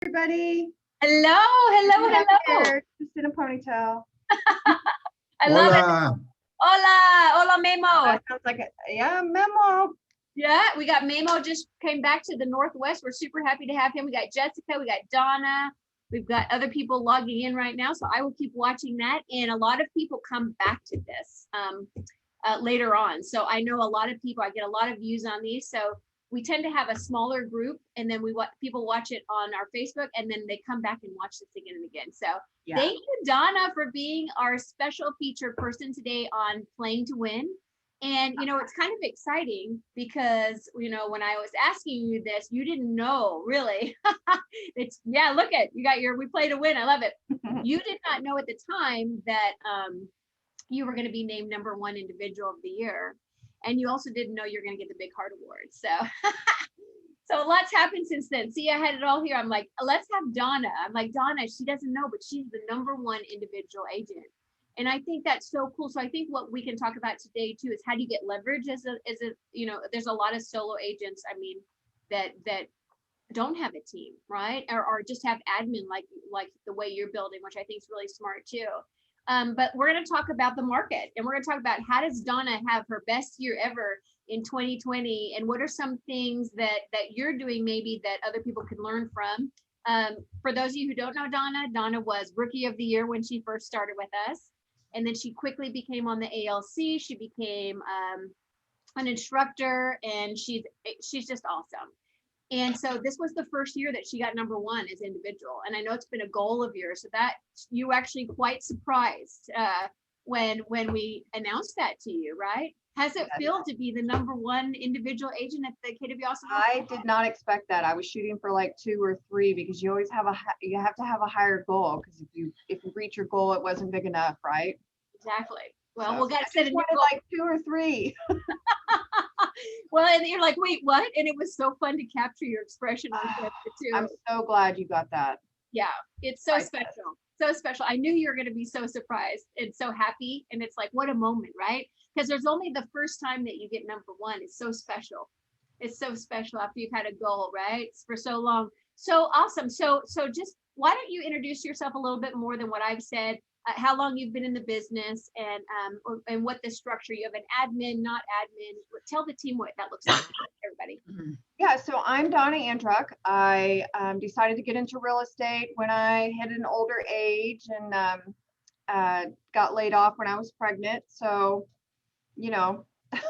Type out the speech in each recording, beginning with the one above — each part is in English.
Everybody. Hello, hello. Just in a ponytail. I love it. Hola, Memo. Sounds like Memo. Yeah, we got Memo just came back to the Northwest. We're super happy to have him. We got Jessica, we got Donna. We've got other people logging in right now, so I will keep watching that. And a lot of people come back to this later on. So I know a lot of people, I get a lot of views on these. So we tend to have a smaller group, and then people watch it on our Facebook, and then they come back and watch this again and again. So Thank you, Donna, for being our special feature person today on Playing to Win. And, it's kind of exciting because, when I was asking you this, you didn't know really. Look at, you got we play to win. I love it. You did not know at the time that you were going to be named #1 individual of the year. And you also didn't know you're going to get the Big Heart Award. So lots happened since then. See, I had it all here. I'm like, let's have Donna. I'm like, Donna, she doesn't know, but she's the #1 individual agent. And I think that's so cool. So I think what we can talk about today too is how do you get leverage as a there's a lot of solo agents, that don't have a team, right? Or just have admin like the way you're building, which I think is really smart too. But we're going to talk about the market, and we're going to talk about how does Donna have her best year ever in 2020, and what are some things that you're doing maybe that other people can learn from. For those of you who don't know Donna was Rookie of the Year when she first started with us, and then she quickly became on the ALC. She became an instructor, and she's just awesome. And so this was the first year that she got #1 as individual. And I know it's been a goal of yours, so that you actually quite surprised when we announced that to you, right? How's it feel to be the #1 individual agent at the KW Awesome? I did not expect that. I was shooting for like 2 or 3 because you always have to have a higher goal, because if you reach your goal, it wasn't big enough, right? Exactly. Well, we'll get set a new goal. Like 2 or 3. Well, and you're like, wait, what? And it was so fun to capture your expression on camera too. I'm so glad you got that. Yeah, it's so special. So special. I knew you were going to be so surprised and so happy. And it's like, what a moment, right? Because there's only the first time that you get #1. It's so special. It's so special after you've had a goal, right? It's for so long. So awesome. So just why don't you introduce yourself a little bit more than what I've said? How long you've been in the business, and what the structure, you have an admin, not admin. Tell the team what that looks like, everybody. Yeah, so I'm Donna Andruk. I decided to get into real estate when I hit an older age, and got laid off when I was pregnant. So,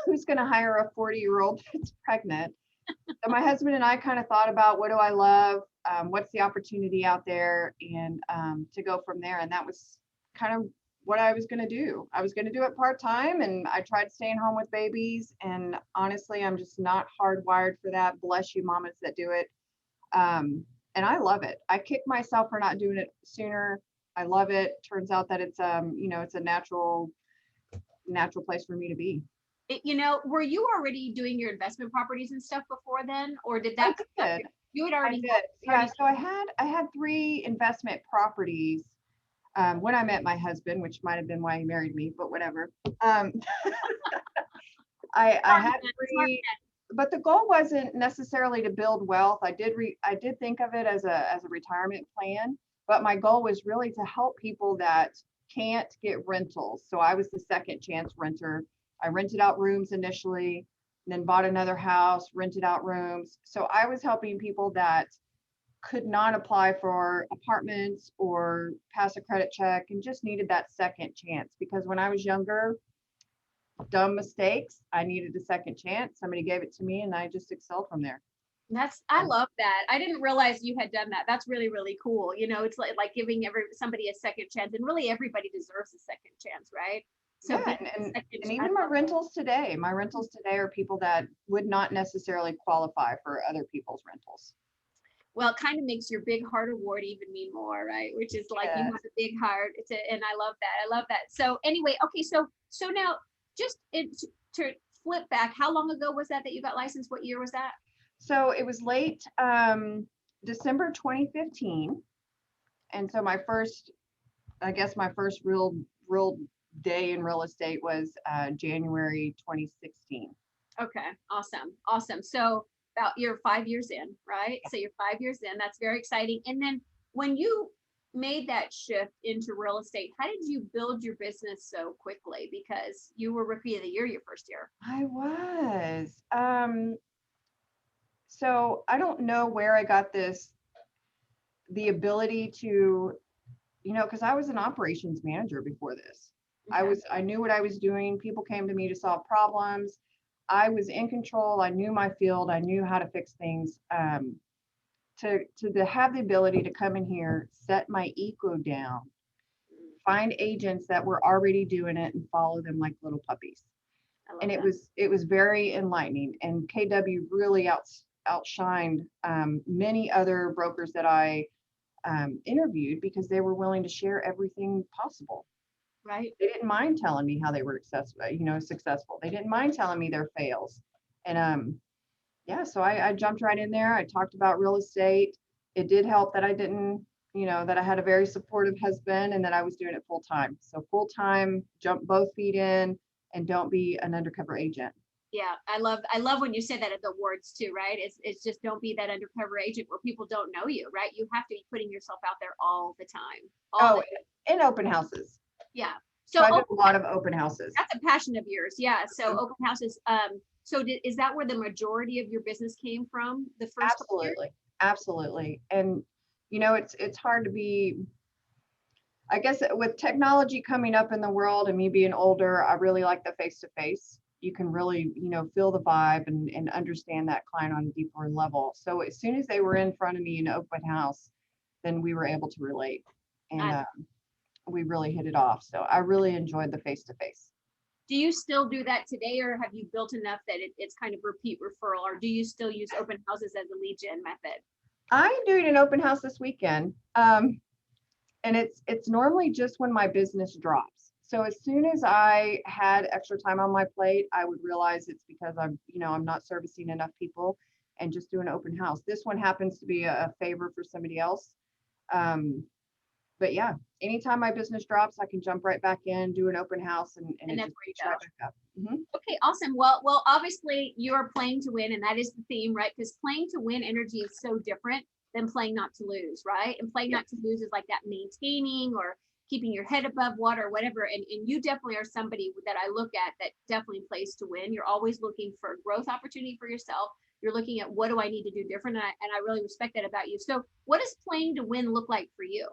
who's going to hire a 40-year-old that's pregnant? So my husband and I kind of thought about, what do I love? What's the opportunity out there? And to go from there. And that was kind of what I was going to do. I was going to do it part-time, and I tried staying home with babies. And honestly, I'm just not hardwired for that. Bless you, mamas that do it. And I love it. I kick myself for not doing it sooner. I love it. Turns out that it's it's a natural place for me to be. Were you already doing your investment properties and stuff before then, or did that? I did. You had already. Yeah. So I had 3 investment properties when I met my husband, which might have been why he married me, but whatever. I had 3, but the goal wasn't necessarily to build wealth. I did think of it as a retirement plan, but my goal was really to help people that can't get rentals. So I was the second chance renter. I rented out rooms initially, and then bought another house, rented out rooms. So I was helping people that could not apply for apartments or pass a credit check, and just needed that second chance. Because when I was younger, dumb mistakes, I needed a second chance. Somebody gave it to me, and I just excelled from there. I love that. I didn't realize you had done that. That's really, really cool. It's like giving somebody a second chance, and really everybody deserves a second chance, right? So yeah, and even my rentals today are people that would not necessarily qualify for other people's rentals. Well, it kind of makes your Big Heart Award even mean more, right? Which is like, you have a big heart. And I love that. I love that. So anyway, okay, so now just to flip back, how long ago was that you got licensed? What year was that? So it was late December 2015, and so my first real day in real estate was January 2016. Okay, awesome. So you're 5 years in, right? So you're 5 years in. That's very exciting. And then when you made that shift into real estate, how did you build your business so quickly? Because you were rookie of the year your first year. I was. So I don't know where I got the ability to, because I was an operations manager before this. Okay. I knew what I was doing. People came to me to solve problems. I was in control. I knew my field. I knew how to fix things. To have the ability to come in here, set my ego down, find agents that were already doing it and follow them like little puppies. I love And that. it was very enlightening. And KW really outshined many other brokers that I interviewed because they were willing to share everything possible. Right. They didn't mind telling me how they were successful. They didn't mind telling me their fails. And yeah, so I jumped right in there. I talked about real estate. It did help that I didn't, that I had a very supportive husband and that I was doing it full time. So full time, jump both feet in, and don't be an undercover agent. Yeah, I love when you say that at the words too, right? It's just don't be that undercover agent where people don't know you, right? You have to be putting yourself out there all the time. In open houses. Yeah. So I did a lot of open houses. That's a passion of yours. Yeah. So open houses. So is that where the majority of your business came from? The first Absolutely. Absolutely. And it's hard to be, I guess with technology coming up in the world and me being older, I really like the face-to-face. You can really, feel the vibe and understand that client on a deeper level. So as soon as they were in front of me in an open house, then we were able to relate. And we really hit it off. So I really enjoyed the face-to-face. Do you still do that today, or have you built enough that it's kind of repeat referral, or do you still use open houses as a lead gen method? I'm doing an open house this weekend. And it's normally just when my business drops. So as soon as I had extra time on my plate, I would realize it's because I'm not servicing enough people and just do an open house. This one happens to be a favor for somebody else. But yeah, anytime my business drops, I can jump right back in, do an open house, and it just picks right back up. Mm-hmm. Okay, awesome. Well, obviously you are playing to win, and that is the theme, right? Because playing to win energy is so different than playing not to lose, right? And playing not to lose is like that maintaining or keeping your head above water or whatever. And you definitely are somebody that I look at that definitely plays to win. You're always looking for growth opportunity for yourself. You're looking at what do I need to do different, and I really respect that about you. So what does playing to win look like for you?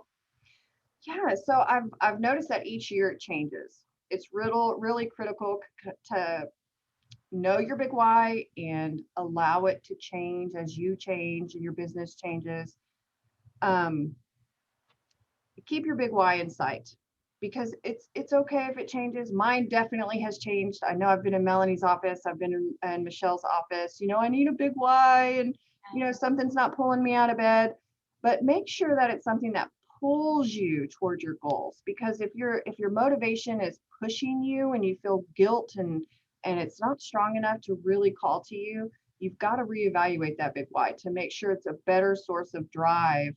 Yeah, so I've noticed that each year it changes. It's really critical to know your big why and allow it to change as you change and your business changes. Keep your big why in sight because it's okay if it changes. Mine definitely has changed. I know I've been in Melanie's office. I've been in Michelle's office. I need a big why, and something's not pulling me out of bed. But make sure that it's something that pulls you towards your goals, because if your motivation is pushing you and you feel guilt and it's not strong enough to really call to you, you've got to reevaluate that big why to make sure it's a better source of drive.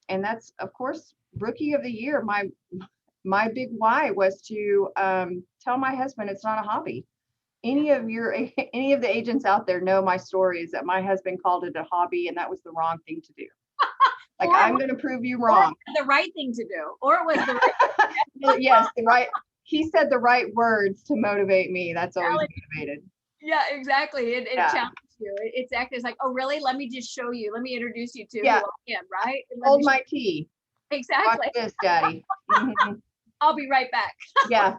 And that's, of course, rookie of the year. My big why was to tell my husband it's not a hobby. Any of the agents out there know my story is that my husband called it a hobby, and that was the wrong thing to do. Like, I'm going to prove you wrong. The right thing to do, or it was the right. Yes, he said the right words to motivate me. That's always motivated. Yeah, exactly. It challenged you. It's actually like, oh, really? Let me just show you. Let me introduce you to who I am, right? Hold my tea. Exactly. Watch this, Daddy. Mm-hmm. I'll be right back. Yeah.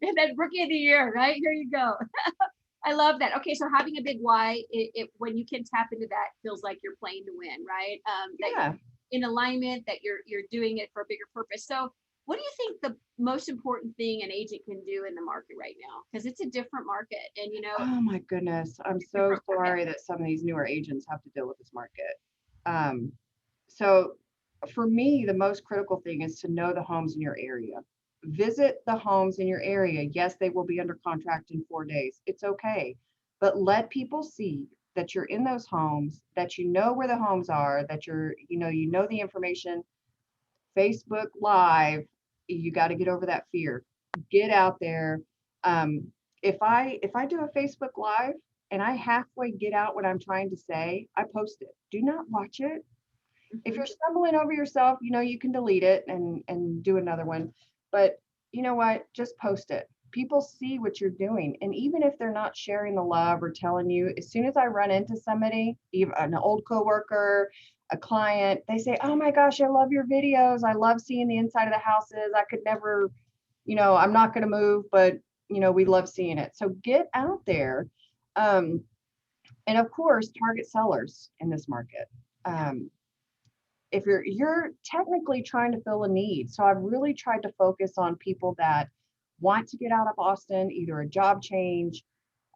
And then rookie of the year, right? Here you go. I love that. Okay, so having a big why, when you can tap into that, feels like you're playing to win, right? That in alignment, that you're doing it for a bigger purpose. So what do you think the most important thing an agent can do in the market right now? Because it's a different market, and oh my goodness, I'm so sorry that some of these newer agents have to deal with this market. So for me, the most critical thing is to know the homes in your area. Visit the homes in your area. Yes, they will be under contract in 4 days. It's okay, but let people see that you're in those homes, that you know where the homes are, that you know the information. Facebook Live, you got to get over that fear. Get out there. If I do a Facebook Live and I halfway get out what I'm trying to say, I post it. Do not watch it. If you're stumbling over yourself, you can delete it and do another one. But you know what? Just post it. People see what you're doing. And even if they're not sharing the love or telling you, as soon as I run into somebody, even an old coworker, a client, they say, oh my gosh, I love your videos. I love seeing the inside of the houses. I could never, I'm not going to move, but we love seeing it. So get out there. And of course, target sellers in this market. If you're technically trying to fill a need. So I've really tried to focus on people that want to get out of Austin, either a job change,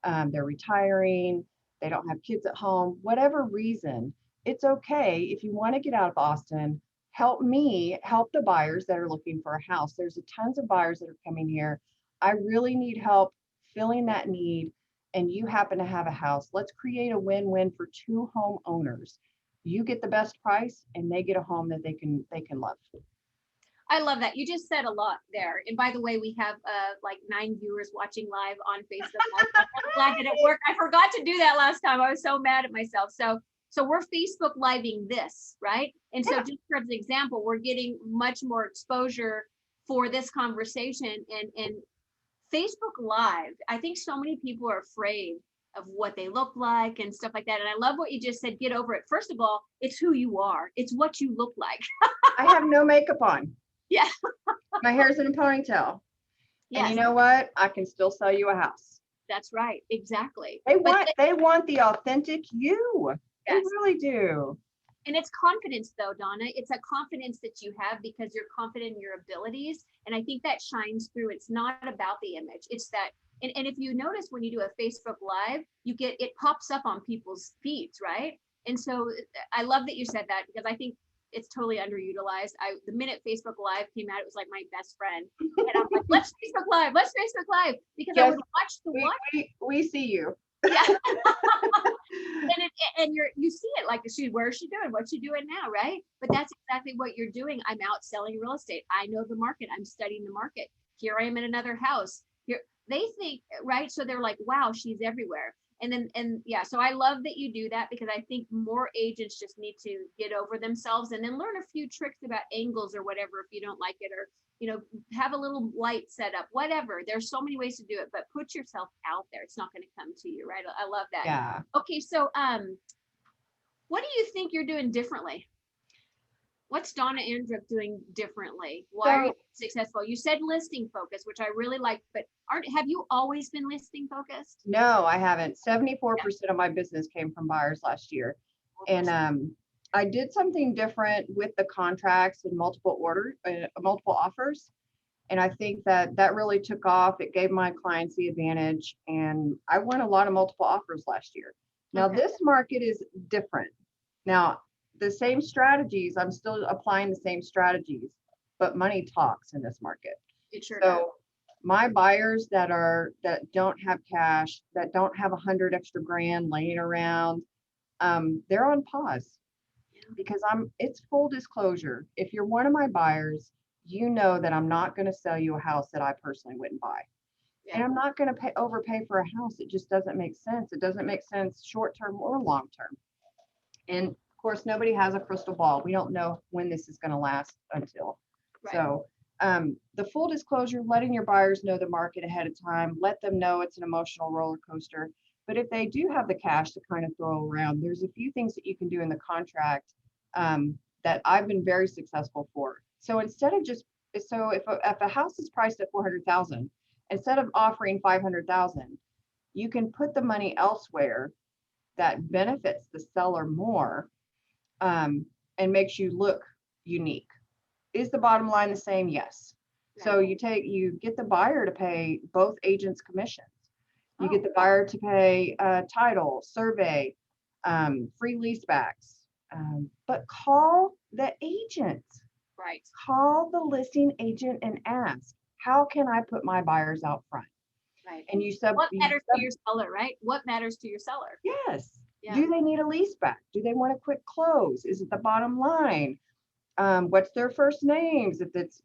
they're retiring, they don't have kids at home, whatever reason. It's okay if you want to get out of Austin. Help me help the buyers that are looking for a house. There's tons of buyers that are coming here. I really need help filling that need, and you happen to have a house. Let's create a win-win for two homeowners. You get the best price, and they get a home that they can love. I love that. You just said a lot there. And by the way, we have like 9 viewers watching live on Facebook Live. I'm glad that it worked. I forgot to do that last time. I was so mad at myself. So we're Facebook living this, right? And so just for example, we're getting much more exposure for this conversation and Facebook Live. I think so many people are afraid of what they look like and stuff like that. And I love what you just said, get over it. First of all, it's who you are. It's what you look like. I have no makeup on. Yeah. My hair's in a ponytail. Yes. And you know what? I can still sell you a house. That's right. Exactly. They want the authentic you. Yes. They really do. And it's confidence though, Donna. It's a confidence that you have because you're confident in your abilities. And I think that shines through. It's not about the image. It's that, and if you notice when you do a Facebook Live, it pops up on people's feeds, right? And so I love that you said that because I think it's totally underutilized. The minute Facebook Live came out, it was like my best friend. And I'm like, let's Facebook Live, because yes, I would watch the one. We see you. Yeah. and you see it like, where is she doing? What's she doing now, right? But that's exactly what you're doing. I'm out selling real estate. I know the market. I'm studying the market. Here I am in another house. Here they think, right? So they're like, wow, she's everywhere. And so I love that you do that because I think more agents just need to get over themselves and then learn a few tricks about angles or whatever if you don't like it, or have a little light set up, whatever. There's so many ways to do it, but put yourself out there. It's not going to come to you, right? I love that. Yeah. Okay, so what do you think you're doing differently? What's Donna Andruk doing differently? Why are you successful? You said listing focus, which I really like, but have you always been listing focused? No, I haven't. 74% of my business came from buyers last year. And I did something different with the contracts and multiple offers. And I think that really took off. It gave my clients the advantage. And I won a lot of multiple offers last year. Now, this market is different. Now, the same strategies, I'm still applying the same strategies, but money talks in this market. It sure does. My buyers that don't have cash, that don't have 100 extra grand laying around, they're on pause because it's full disclosure. If you're one of my buyers, you know that I'm not going to sell you a house that I personally wouldn't buy. Yeah. And I'm not going to overpay for a house. It just doesn't make sense. It doesn't make sense short-term or long-term. And of course, nobody has a crystal ball. We don't know when this is going to last until. Right. So the full disclosure, letting your buyers know the market ahead of time, let them know it's an emotional roller coaster. But if they do have the cash to kind of throw around, there's a few things that you can do in the contract that I've been very successful for. So instead of if a house is priced at $400,000, instead of offering $500,000, you can put the money elsewhere that benefits the seller more. And makes you look unique. Is the bottom line the same? Yes. Right. So you get the buyer to pay both agents' commissions. You get the buyer to pay title, survey, free leasebacks. But call the agent. Right. Call the listing agent and ask, how can I put my buyers out front? Right. And what matters to your seller, right? What matters to your seller? Yes. Yeah. Do they need a lease back? Do they want a quick close? Is it the bottom line? What's their first names? If it's,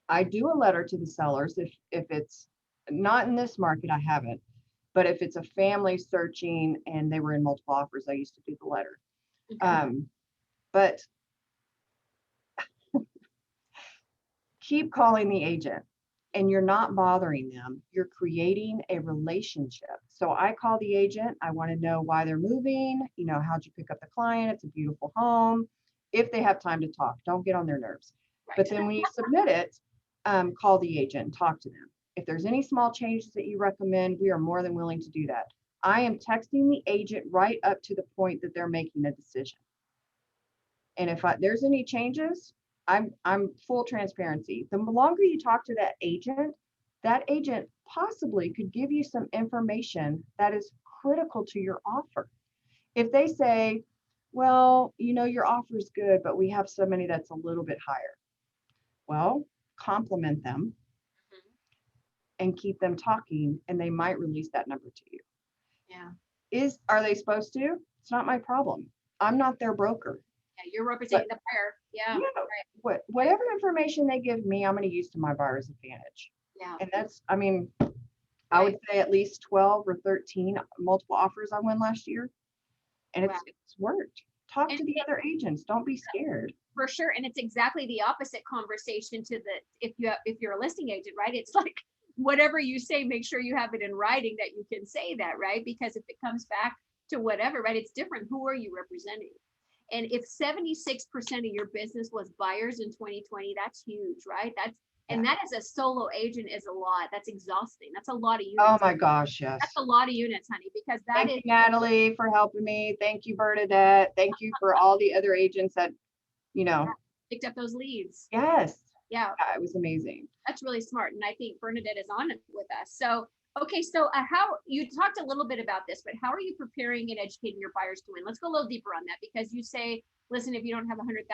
I do a letter to the sellers if it's not in this market, I haven't. But if it's a family searching and they were in multiple offers, I used to do the letter. Okay. But keep calling the agent, and you're not bothering them. You're creating a relationship. So I call the agent. I want to know why they're moving. You know, how'd you pick up the client? It's a beautiful home. If they have time to talk, don't get on their nerves. Right. But then when you submit it, call the agent and talk to them. If there's any small changes that you recommend, we are more than willing to do that. I am texting the agent right up to the point that they're making a decision. And if there's any changes, I'm full transparency. The longer you talk to that agent possibly could give you some information that is critical to your offer. If they say, well, you know, your offer is good, but we have somebody that's a little bit higher. Well, compliment them and keep them talking, and they might release that number to you. Yeah. Are they supposed to? It's not my problem. I'm not their broker. Yeah, you're representing the buyer. Yeah. Right. Whatever information they give me, I'm going to use to my buyer's advantage. Yeah. And that's, I mean, I would say at least 12 or 13 multiple offers I won last year. And it's worked. Talk to the other agents. Don't be scared. For sure. And it's exactly the opposite conversation to if you're a listing agent, right? It's like whatever you say, make sure you have it in writing that you can say that, right? Because if it comes back to whatever, right, it's different. Who are you representing? And if 76% of your business was buyers in 2020, that's huge, right? And that as a solo agent is a lot. That's exhausting. That's a lot of units. Oh my gosh, yes. That's a lot of units, honey, because Thank you, Natalie, for helping me. Thank you, Bernadette. Thank you for all the other agents that, you know, picked up those leads. Yes. Yeah. It was amazing. That's really smart. And I think Bernadette is on it with us. So, okay. So how you talked a little bit about this, but how are you preparing and educating your buyers to win? Let's go a little deeper on that, because you say, listen, if you don't have $100,000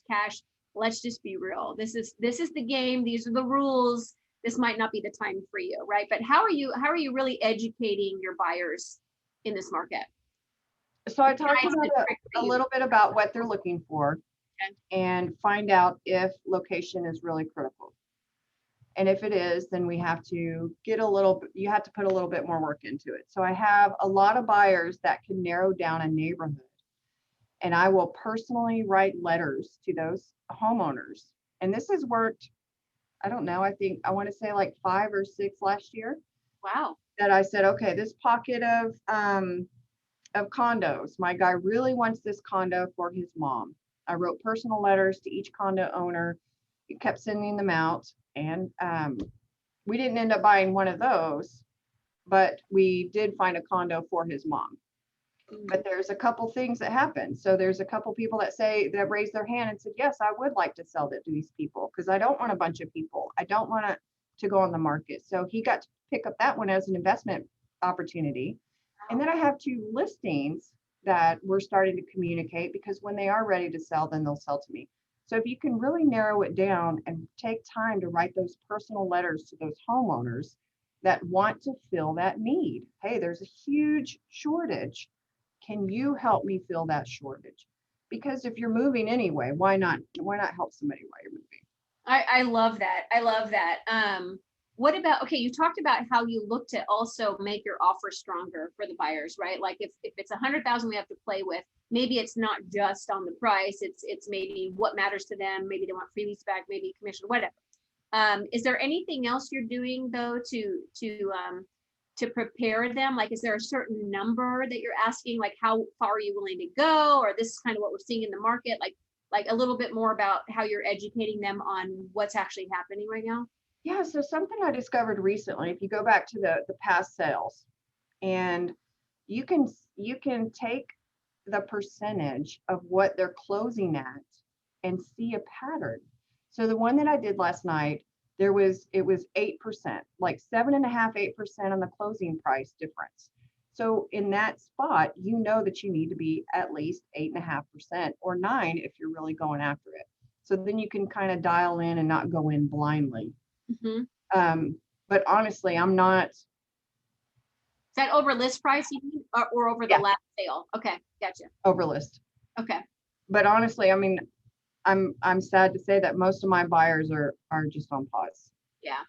cash, let's just be real. This is the game. These are the rules. This might not be the time for you, right? But how are you really educating your buyers in this market? So I talked about a little bit about what they're looking for, and find out if location is really critical. And if it is, then we have to you have to put a little bit more work into it. So I have a lot of buyers that can narrow down a neighborhood, and I will personally write letters to those homeowners. And this has worked, I don't know, I want to say like 5 or 6 last year. Wow. That I said, okay, this pocket of condos, my guy really wants this condo for his mom. I wrote personal letters to each condo owner. He kept sending them out, and we didn't end up buying one of those, but we did find a condo for his mom. But there's a couple things that happen. So there's a couple people that raised their hand and said, yes, I would like to sell that to these people, because I don't want a bunch of people. I don't want it to go on the market. So he got to pick up that one as an investment opportunity. And then I have 2 listings that we're starting to communicate, because when they are ready to sell, then they'll sell to me. So if you can really narrow it down and take time to write those personal letters to those homeowners that want to fill that need. Hey, there's a huge shortage. Can you help me fill that shortage? Because if you're moving anyway, why not help somebody while you're moving? I love that. I love that. What about, okay, you talked about how you look to also make your offer stronger for the buyers, right? Like if it's 100,000 we have to play with, maybe it's not just on the price, it's maybe what matters to them. Maybe they want free lease back, maybe commission, whatever. Is there anything else you're doing though to prepare them? Like, is there a certain number that you're asking, like how far are you willing to go? Or this is kind of what we're seeing in the market, like a little bit more about how you're educating them on what's actually happening right now? Yeah, so something I discovered recently, if you go back to the past sales, and you can take the percentage of what they're closing at and see a pattern. So the one that I did last night, it was 8%, like 7.5%, 8% on the closing price difference. So in that spot, you know that you need to be at least 8.5% or 9% if you're really going after it. So then you can kind of dial in and not go in blindly. Mm-hmm. But honestly, I'm not. Is that over list price you mean, or over the last sale? Okay, gotcha. Over list. Okay. But honestly, I mean, I'm sad to say that most of my buyers are just on pause. Yeah.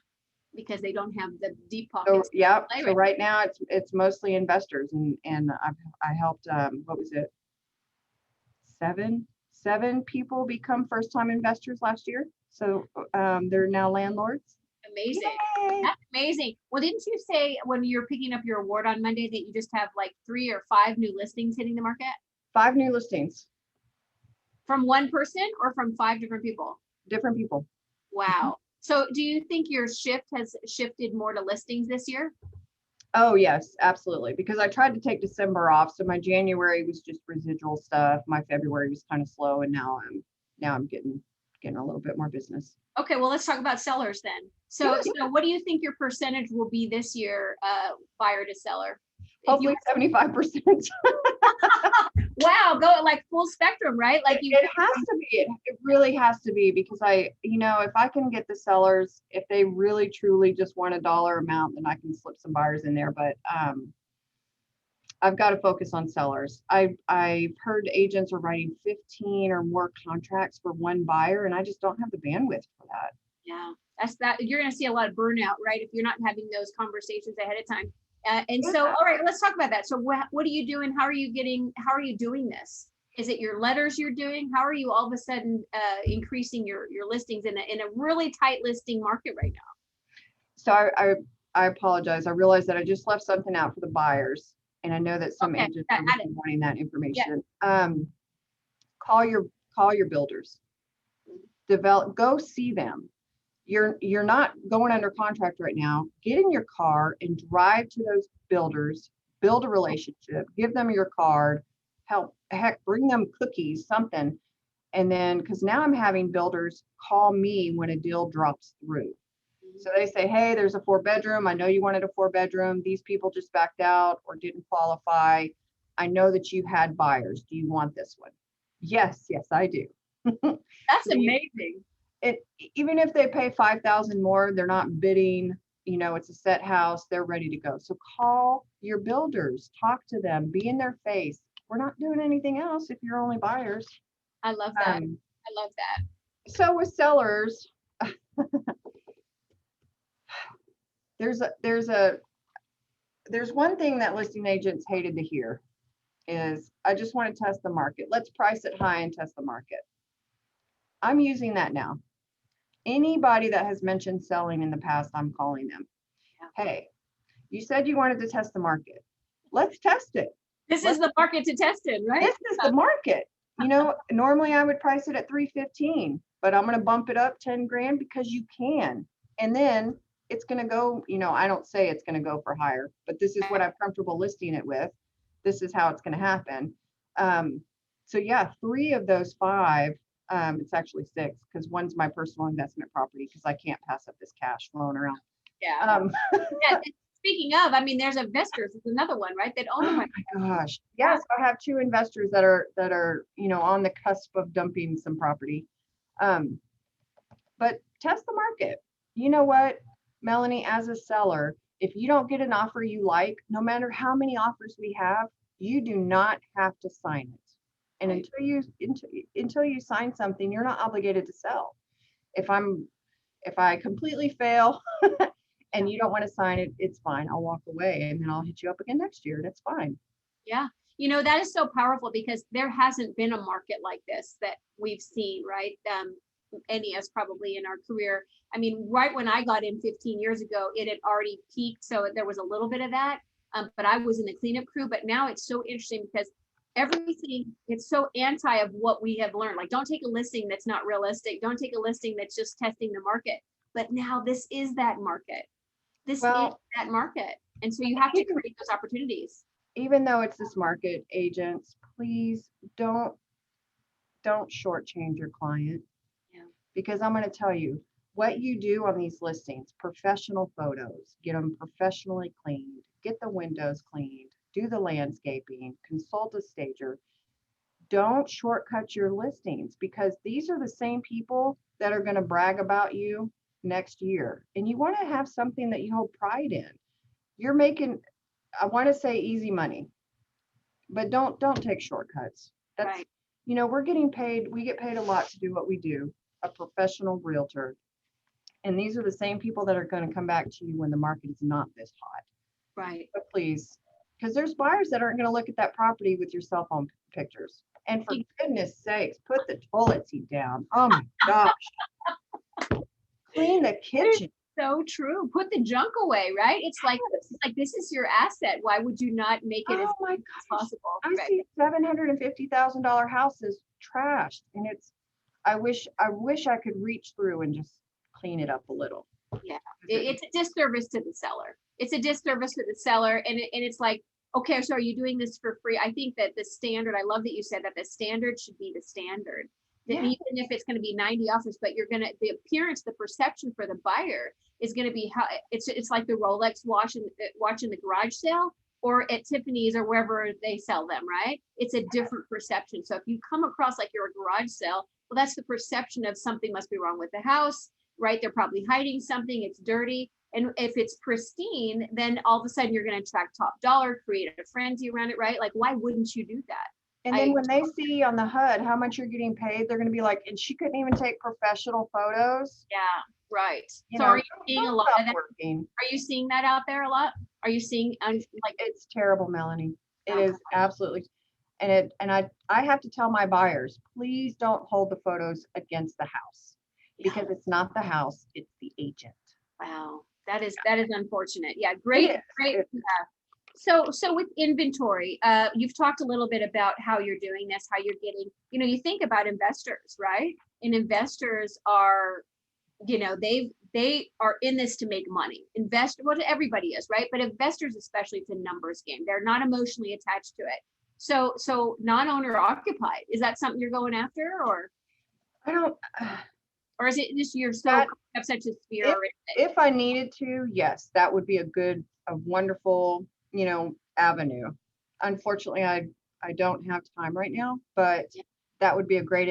because they don't have the deep So, pockets. yeah, play so with. right now it's mostly investors, and I helped, what was it? Seven people become first-time investors last year. So they're now landlords. Amazing. Yay! That's amazing. Well, didn't you say when you're picking up your award on Monday that you just have like 3 or 5 new listings hitting the market 5 new listings, from one person or from 5 different people? different people. Wow. So do you think your shift has shifted more to listings this year? Oh, yes, absolutely. Because I tried to take December off. So my January was just residual stuff. My February was kind of slow. And now I'm getting a little bit more business. Okay, well, let's talk about sellers then. So what do you think your percentage will be this year, buyer to seller? Hopefully 75%. Wow, go like full spectrum, right? Like it has to be. It really has to be, because if I can get the sellers, if they really truly just want a dollar amount, then I can slip some buyers in there. But I've got to focus on sellers. I've heard agents are writing 15 or more contracts for one buyer, and I just don't have the bandwidth for that. Yeah, you're going to see a lot of burnout, right? If you're not having those conversations ahead of time. So, all right, let's talk about that. So what are you doing? How are you doing this? Is it your letters you're doing? How are you all of a sudden increasing your listings in a really tight listing market right now? So I apologize. I realized that I just left something out for the buyers, and I know that some agents are wanting that information. Yeah. Call your builders. Go see them. You're not going under contract right now. Get in your car and drive to those builders, build a relationship, give them your card, bring them cookies, something. And then, because now I'm having builders call me when a deal drops through. So they say, hey, there's a 4-bedroom. I know you wanted a 4-bedroom. These people just backed out or didn't qualify. I know that you had buyers. Do you want this one? Yes, I do. That's amazing. Even if they pay $5,000 more, they're not bidding. It's a set house. They're ready to go. So call your builders, talk to them, be in their face. We're not doing anything else if you're only buyers. I love that. I love that. So with sellers, there's one thing that listing agents hated to hear is, I just want to test the market. Let's price it high and test the market. I'm using that now. Anybody that has mentioned selling in the past, I'm calling them. Yeah. Hey, you said you wanted to test the market. Let's test it. This is the market to test it, right? This is the market. Normally I would price it at $315, but I'm going to bump it up 10 grand because you can. And then it's going to go, I don't say it's going to go for higher, but this is what I'm comfortable listing it with. This is how it's going to happen. So yeah, 3 of those 5, it's actually 6, because one's my personal investment property, because I can't pass up this cash flowing around. Yeah. Yeah. Speaking of, there's investors. It's another one, right? That own them. Oh my gosh. Yes, I have 2 investors that are on the cusp of dumping some property. But test the market. You know what, Melanie, as a seller, if you don't get an offer you like, no matter how many offers we have, you do not have to sign it. And until you sign something, you're not obligated to sell. If I completely fail and you don't want to sign it, it's fine. I'll walk away, and then I'll hit you up again next year. That's fine. Yeah. That is so powerful, because there hasn't been a market like this that we've seen, right? Any of us probably in our career. Right when I got in 15 years ago, it had already peaked. So there was a little bit of that, but I was in the cleanup crew. But now it's so interesting, because everything, it's so anti of what we have learned. Like, don't take a listing that's not realistic. Don't take a listing that's just testing the market. But now this is that market. This is that market. And so you have to create those opportunities. Even though it's this market, agents, please don't shortchange your client. Yeah. Because I'm going to tell you, what you do on these listings, professional photos, get them professionally cleaned, get the windows cleaned, do the landscaping, consult a stager. Don't shortcut your listings, because these are the same people that are going to brag about you next year. And you want to have something that you hold pride in. You're making, I want to say, easy money, but don't take shortcuts. That's right. We're getting paid. We get paid a lot to do what we do. A professional realtor. And these are the same people that are going to come back to you when the market is not this hot. Right. But please, because there's buyers that aren't going to look at that property with your cell phone pictures. And for goodness sakes, put the toilet seat down. Oh my gosh. Clean the kitchen. So true. Put the junk away, right? It's like this is your asset. Why would you not make it as my as possible? I see $750,000 houses trashed, and I wish I could reach through and just clean it up a little. Yeah, it's a disservice to the seller. It's a disservice to the seller, and it's like, okay, so are you doing this for free? I think that the standard, I love that you said that the standard should be the standard. That Yeah. even if it's going to be 90 offers, but the appearance, the perception for the buyer is going to be how it's like the Rolex watch in the garage sale or at Tiffany's or wherever they sell them, right? It's a different perception. So if you come across like you're a garage sale, well, that's the perception of something must be wrong with the house, right? They're probably hiding something, it's dirty. And if it's pristine, then all of a sudden you're going to attract top dollar, create a frenzy around it, right? Like, why wouldn't you do that? And then when they see on the HUD how much you're getting paid, they're going to be like, and she couldn't even take professional photos. Yeah, right. You So know, are you seeing a lot of that? working. Are you seeing that out there a lot? Are you seeing like It's terrible, Melanie. It Okay. is absolutely. And I have to tell my buyers, please don't hold the photos against the house because it's not the house, it's the agent. Wow, that is unfortunate. Yeah, great. Yeah. So with inventory, you've talked a little bit about how you're doing this, how you're getting, you think about investors, right? And investors are, they are in this to make money. Well, everybody is, right? But investors, especially, it's a numbers game. They're not emotionally attached to it. So non-owner occupied, is that something you're going after, or? I don't. Or is it just you're so have such a sphere? If I needed to, yes, that would be a wonderful, avenue. Unfortunately, I don't have time right now, but that would be a great,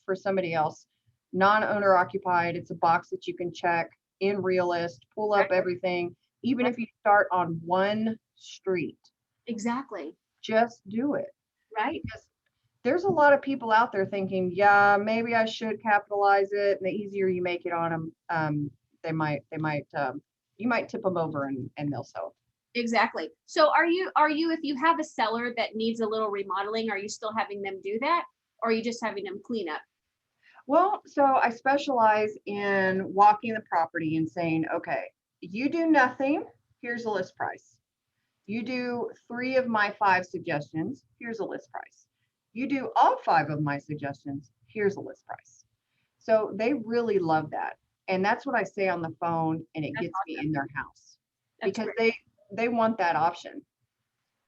for somebody else. Non-owner occupied, it's a box that you can check in Realist, pull up everything, even if you start on one street. Exactly. Just do it. Right. Because there's a lot of people out there thinking, yeah, maybe I should capitalize it. And the easier you make it on them, you might tip them over and they'll sell. Exactly. So are you, if you have a seller that needs a little remodeling, are you still having them do that? Or are you just having them clean up? Well, so I specialize in walking the property and saying, okay, you do nothing, here's a list price. You do 3 of my 5 suggestions, here's a list price. You do all 5 of my suggestions, here's a list price. So they really love that. And that's what I say on the phone, and it gets me in their house because they want that option.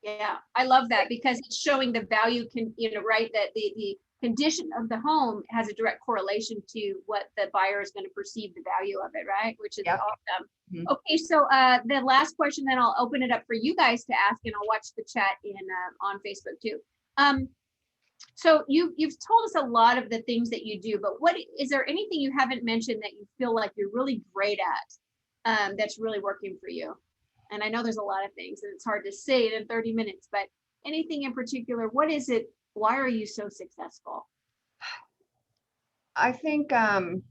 Yeah, I love that because it's showing the value right, that the condition of the home has a direct correlation to what the buyer is going to perceive the value of it, right? Which is awesome. Mm-hmm. Okay, so the last question, then I'll open it up for you guys to ask, and I'll watch the chat on Facebook too. So you've told us a lot of the things that you do, but what is there anything you haven't mentioned that you feel like you're really great at, that's really working for you? And I know there's a lot of things, and it's hard to say it in 30 minutes, but anything in particular, what is it? Why are you so successful? I think that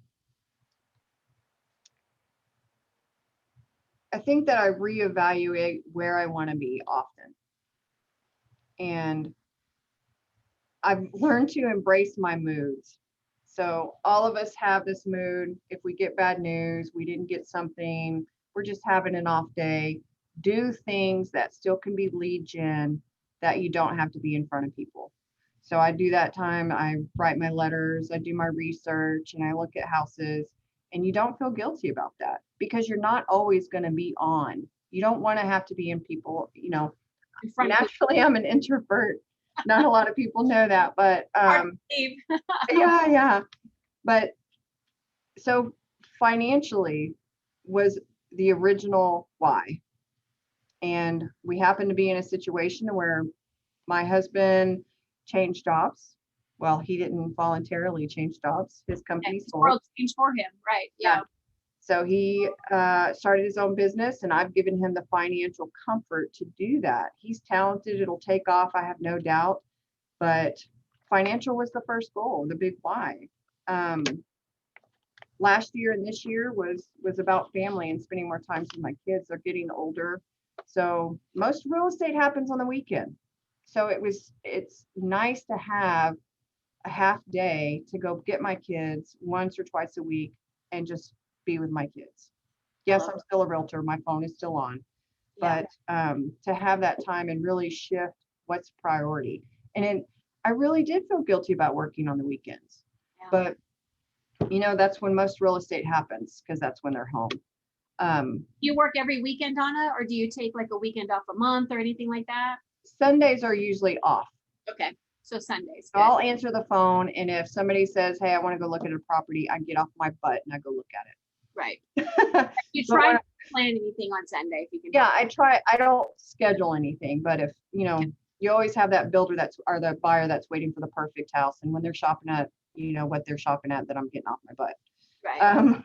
I reevaluate where I want to be often. And I've learned to embrace my moods. So all of us have this mood. If we get bad news, we didn't get something, we're just having an off day. Do things that still can be lead gen, that you don't have to be in front of people. So I do that time. I write my letters, I do my research, and I look at houses, and you don't feel guilty about that because you're not always going to be on. You don't want to have to be in people, naturally I'm an introvert. Not a lot of people know that, but yeah. But so financially was the original why. And we happened to be in a situation where my husband changed jobs. Well, he didn't voluntarily change jobs. His company sold. World changed for him, right? Yeah. So he started his own business, and I've given him the financial comfort to do that. He's talented. It'll take off, I have no doubt. But financial was the first goal, the big why. last year and this year was about family and spending more time with my kids. They're getting older. So most real estate happens on the weekend. So it's nice to have a half day to go get my kids once or twice a week and just be with my kids. Yes, I'm still a realtor. My phone is still on, but to have that time and really shift what's priority. And then I really did feel guilty about working on the weekends, but that's when most real estate happens because that's when they're home. You work every weekend, Donna, or do you take like a weekend off a month or anything like that? Sundays are usually off. Okay. So Sundays. So I'll answer the phone, and if somebody says, "Hey, I want to go look at a property," I get off my butt and I go look at it. Right. You try not to plan anything on Sunday if you can. Yeah, I try. I don't schedule anything, but if you always have that builder or the buyer that's waiting for the perfect house, and when they're shopping at what they're shopping at, then I'm getting off my butt. Right.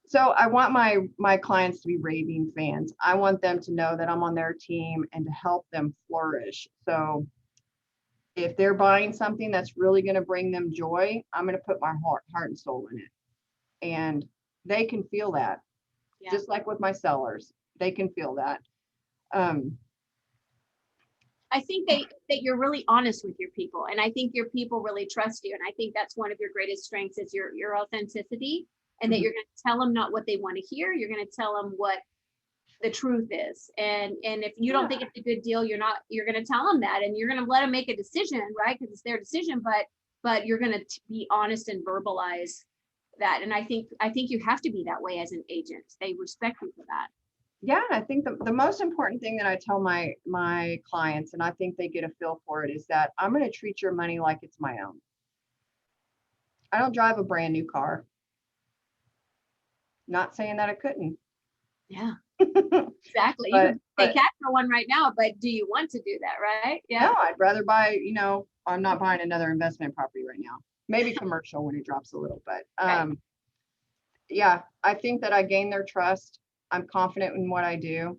So I want my clients to be raving fans. I want them to know that I'm on their team and to help them flourish. So if they're buying something that's really going to bring them joy, I'm going to put my heart and soul in it. And they can feel that. Just like with my sellers, they can feel that. I think that you're really honest with your people, and I think your people really trust you. And I think that's one of your greatest strengths is your authenticity, and that you're going to tell them not what they want to hear. You're going to tell them what the truth is. And if you don't think it's a good deal, you're going to tell them that, and you're going to let them make a decision, right? Because it's their decision, but you're going to be honest and verbalize that. And I think you have to be that way as an agent. They respect you for that. Yeah, I think the most important thing that I tell my clients, and I think they get a feel for it, is that I'm going to treat your money like it's my own. I don't drive a brand new car. Not saying that I couldn't. Yeah, exactly. You can pay cash for one right now, but do you want to do that, right? Yeah. No, I'd rather buy, I'm not buying another investment property right now. Maybe commercial when it drops a little, but yeah, I think that I gain their trust. I'm confident in what I do.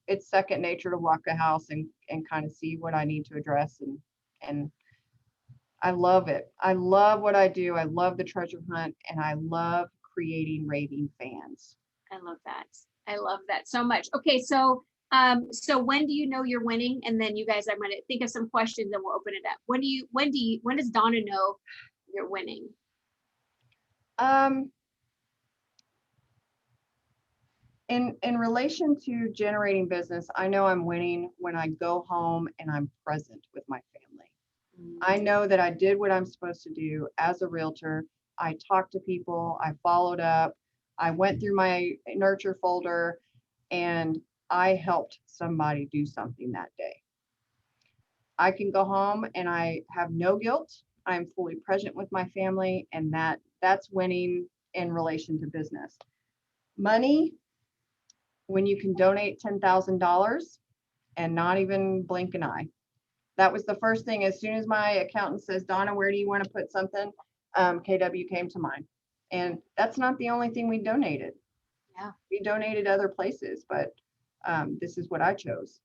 It's second nature to walk a house and kind of see what I need to address, and I love it. I love what I do. I love the treasure hunt, and I love creating raving fans. I love that. I love that so much. Okay, so when do you know you're winning? And then you guys, I'm going to think of some questions and we'll open it up. When does Donna know you're winning? In relation to generating business, I know I'm winning when I go home and I'm present with my family. I know that I did what I'm supposed to do as a realtor. I talked to people, I followed up, I went through my nurture folder, and I helped somebody do something that day. I can go home and I have no guilt. I'm fully present with my family, and that's winning in relation to business. Money, when you can donate $10,000 and not even blink an eye. That was the first thing. As soon as my accountant says, Donna, where do you want to put something? KW came to mind. And that's not the only thing we donated. Yeah. We donated other places, but this is what I chose.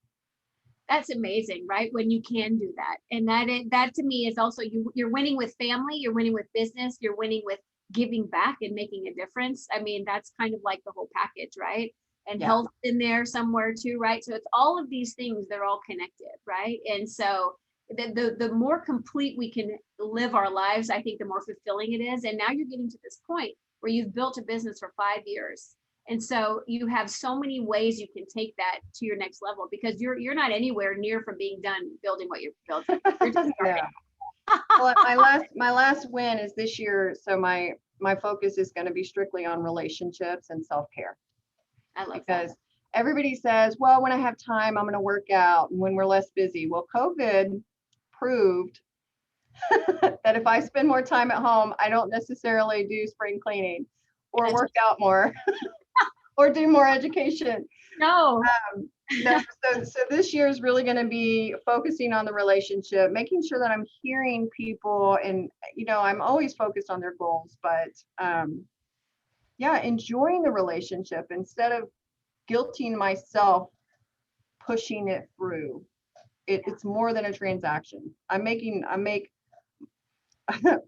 That's amazing, right? When you can do that. And that to me is also, you're winning with family, you're winning with business, you're winning with giving back and making a difference. I mean, that's kind of like the whole package, right? And health in there somewhere too, right? So it's all of these things, they're all connected, right? And so the more complete we can live our lives, I think the more fulfilling it is. And now you're getting to this point where you've built a business for 5 years. And so you have so many ways you can take that to your next level, because you're not anywhere near from being done building what you're building. You're just Well, my last win is this year. So my focus is going to be strictly on relationships and self-care. I love because that. everybody says, well, when I have time, I'm going to work out, and when we're less busy. Well, COVID proved that if I spend more time at home, I don't necessarily do spring cleaning or work out more or do more education. No. No. So this year is really going to be focusing on the relationship, making sure that I'm hearing people, and I'm always focused on their goals, but enjoying the relationship instead of guilting myself, pushing it through. It's more than a transaction. I make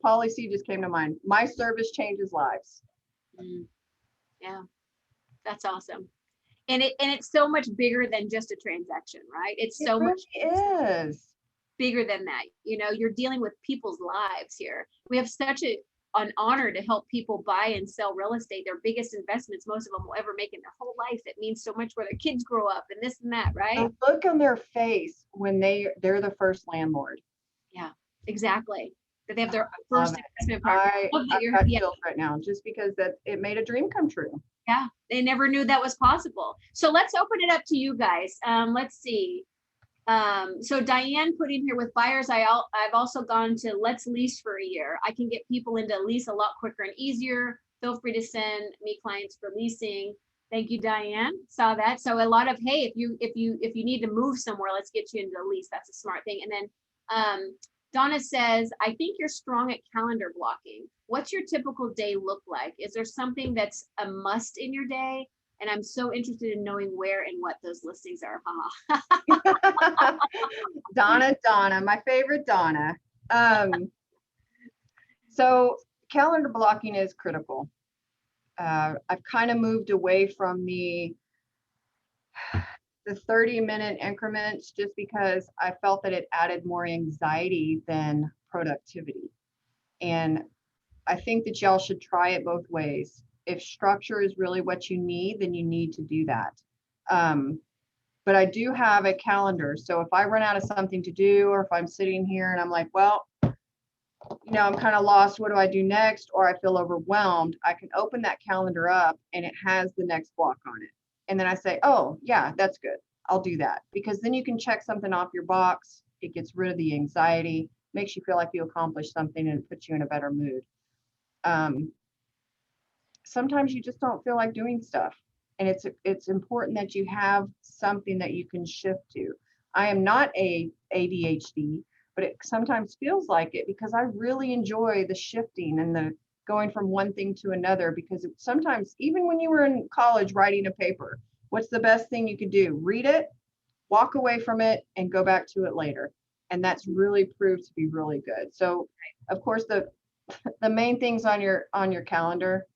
policy just came to mind. My service changes lives. Mm, yeah, that's awesome. And it's so much bigger than just a transaction, right? It's It so much really is. bigger than that. You know, you're dealing with people's lives here. We have such an honor to help people buy and sell real estate, their biggest investments most of them will ever make in their whole life. It means so much where their kids grow up and this and that, right? The look on their face when they're the first landlord. Yeah, exactly. That they have their I love first it. investment partner. I've got chills right now just because it made a dream come true. Yeah, they never knew that was possible. So let's open it up to you guys. Let's see. So Diane put in here with buyers, I've also gone to let's lease for a year. I can get people into lease a lot quicker and easier. Feel free to send me clients for leasing. Thank you, Diane. Saw that. So a lot of, hey, if you need to move somewhere, let's get you into a lease. That's a smart thing. And then Donna says, I think you're strong at calendar blocking. What's your typical day look like? Is there something that's a must in your day? And I'm so interested in knowing where and what those listings are. Donna, my favorite Donna. So calendar blocking is critical. I've kind of moved away from the 30-minute increments just because I felt that it added more anxiety than productivity. And I think that y'all should try it both ways. If structure is really what you need, then you need to do that. But I do have a calendar. So if I run out of something to do, or if I'm sitting here and I'm like, well, I'm kind of lost. What do I do next? Or I feel overwhelmed. I can open that calendar up and it has the next block on it. And then I say, oh, yeah, that's good. I'll do that. Because then you can check something off your box. It gets rid of the anxiety, makes you feel like you accomplished something, and it puts you in a better mood. Sometimes you just don't feel like doing stuff. And it's important that you have something that you can shift to. I am not a ADHD, but it sometimes feels like it because I really enjoy the shifting and the going from one thing to another, because sometimes even when you were in college writing a paper, what's the best thing you could do? Read it, walk away from it, and go back to it later. And that's really proved to be really good. So of course the main things on your calendar,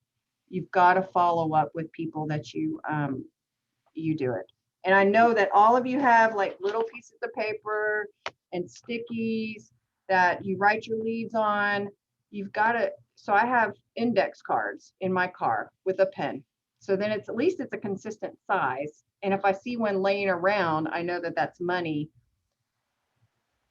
you've got to follow up with people that you do it. And I know that all of you have like little pieces of paper and stickies that you write your leads on. You've got to, so I have index cards in my car with a pen. So then at least it's a consistent size. And if I see one laying around, I know that that's money.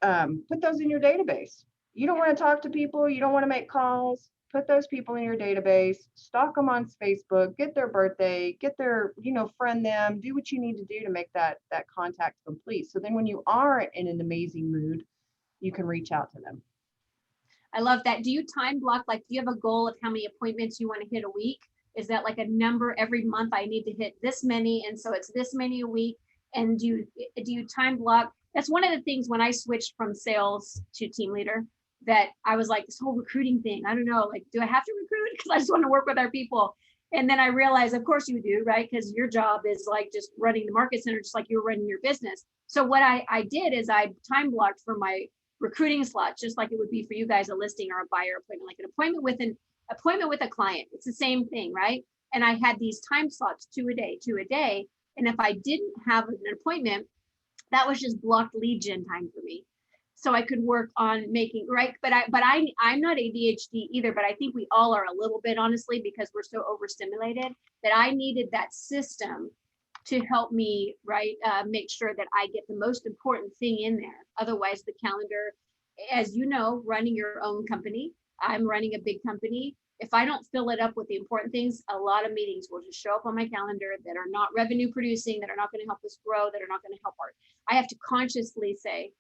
Put those in your database. You don't want to talk to people. You don't want to make calls. Put those people in your database, stalk them on Facebook, get their birthday, get their, friend them, do what you need to do to make that contact complete. So then when you are in an amazing mood, you can reach out to them. I love that. Do you time block? Like, do you have a goal of how many appointments you want to hit a week? Is that like a number every month? I need to hit this many, and so it's this many a week. And do you time block? That's one of the things when I switched from sales to team leader, that I was like, this whole recruiting thing, I don't know, like, do I have to recruit? Because I just want to work with our people. And then I realized, of course you do, right? Because your job is like just running the market center, just like you're running your business. So what I did is I time blocked for my recruiting slots, just like it would be for you guys, a listing or a buyer appointment, like an appointment with a client. It's the same thing, right? And I had these time slots, two a day. And if I didn't have an appointment, that was just blocked lead gen time for me. So I could work on making, right? But I'm not ADHD either, but I think we all are a little bit, honestly, because we're so overstimulated, that I needed that system to help me, right? Make sure that I get the most important thing in there. Otherwise the calendar, as you know, running your own company, I'm running a big company. If I don't fill it up with the important things, a lot of meetings will just show up on my calendar that are not revenue producing, that are not going to help us grow, that are not going to help I have to consciously say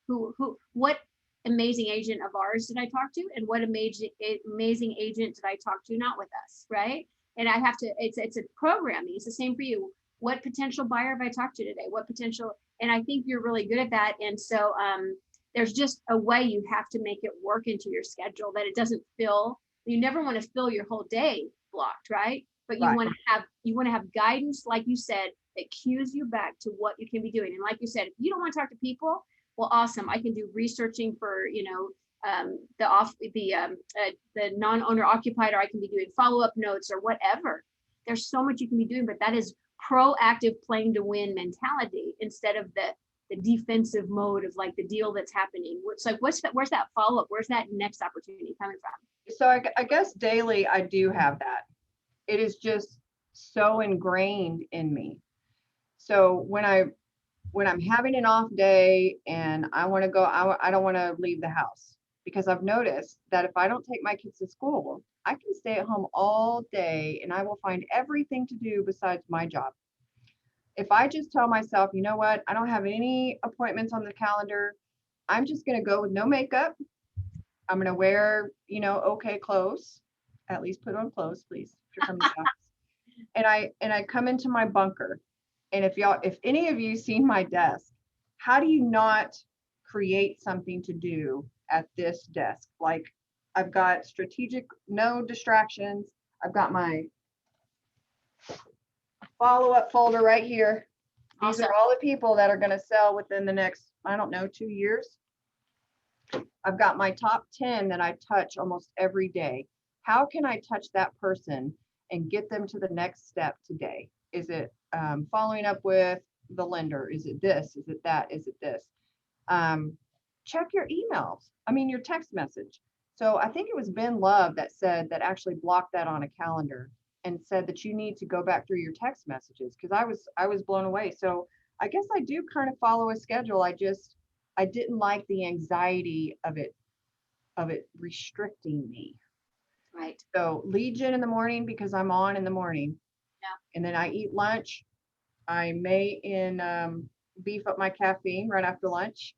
what amazing agent of ours did I talk to, and what amazing agent did I talk to not with us, right? And I have to, it's a programming. It's the same for you. What potential buyer have I talked to today? What potential, and I think you're really good at that. And so there's just a way you have to make it work into your schedule that it doesn't feel, you never want to fill your whole day blocked, right? But you want to have guidance, like you said, that cues you back to what you can be doing. And like you said, if you don't want to talk to people, well, awesome. I can do researching for, non-owner occupied, or I can be doing follow-up notes or whatever. There's so much you can be doing, but that is proactive playing to win mentality instead of the defensive mode of like the deal that's happening. It's like, where's that follow-up? Where's that next opportunity coming from? So I guess daily I do have that. It is just so ingrained in me. So when I'm having an off day and I want to go, I don't want to leave the house, because I've noticed that if I don't take my kids to school, I can stay at home all day and I will find everything to do besides my job. If I just tell myself, you know what, I don't have any appointments on the calendar, I'm just going to go with no makeup. I'm going to wear, okay clothes, at least put on clothes, please, if you're coming to the house. And I come into my bunker. And if any of you seen my desk, how do you not create something to do at this desk? Like, I've got strategic, no distractions. I've got my follow-up folder right here. These are all the people that are going to sell within the next, I don't know, 2 years. I've got my top 10 that I touch almost every day. How can I touch that person and get them to the next step today? Is it following up with the lender? Is it this? Is it that? Is it this? Check your emails. Your text message. So I think it was Ben Love that actually blocked that on a calendar and said that you need to go back through your text messages, because I was blown away. So I guess I do kind of follow a schedule. I didn't like the anxiety of it restricting me. Right. So lead gen in the morning, because I'm on in the morning. Yeah. And then I eat lunch. I may beef up my caffeine right after lunch.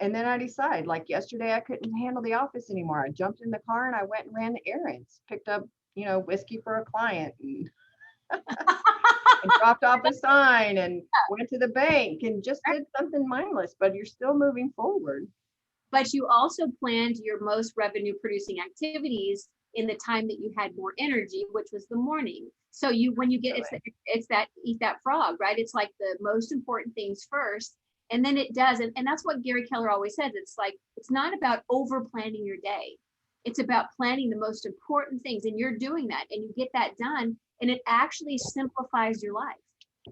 And then I decide, like yesterday, I couldn't handle the office anymore. I jumped in the car and I went and ran the errands, picked up, whiskey for a client, and, and dropped off a sign and went to the bank and just did something mindless, but you're still moving forward. But you also planned your most revenue producing activities in the time that you had more energy, which was the morning. So when you get, it's that eat that frog, right? It's like the most important things first. And then it does. And that's what Gary Keller always says. It's like, it's not about over planning your day. It's about planning the most important things. And you're doing that and you get that done. And it actually simplifies your life.